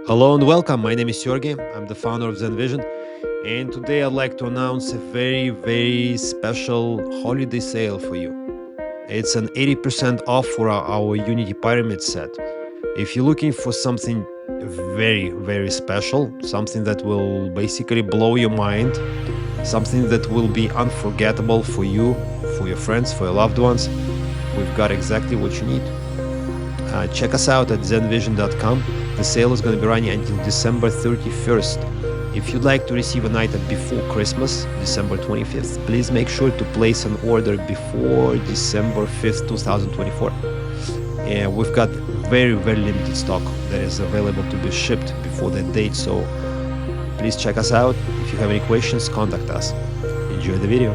Hello and welcome. My name is Sergey. I'm the founder of ZenVision, and today I'd like to announce a very special holiday sale for you. It's an 80% off for our Unity Pyramid set. If you're looking for something very special, something that will basically blow your mind, something that will be unforgettable for you, for your friends, for your loved ones, we've got exactly what you need. Check us out at zenvision.com. The sale is going to be running until December 31st. If you'd like to receive an item before Christmas, December 25th, please make sure to place an order before December 5th, 2024. And we've got very limited stock that is available to be shipped before that date, so please check us out. If you have any questions, contact us. Enjoy the video.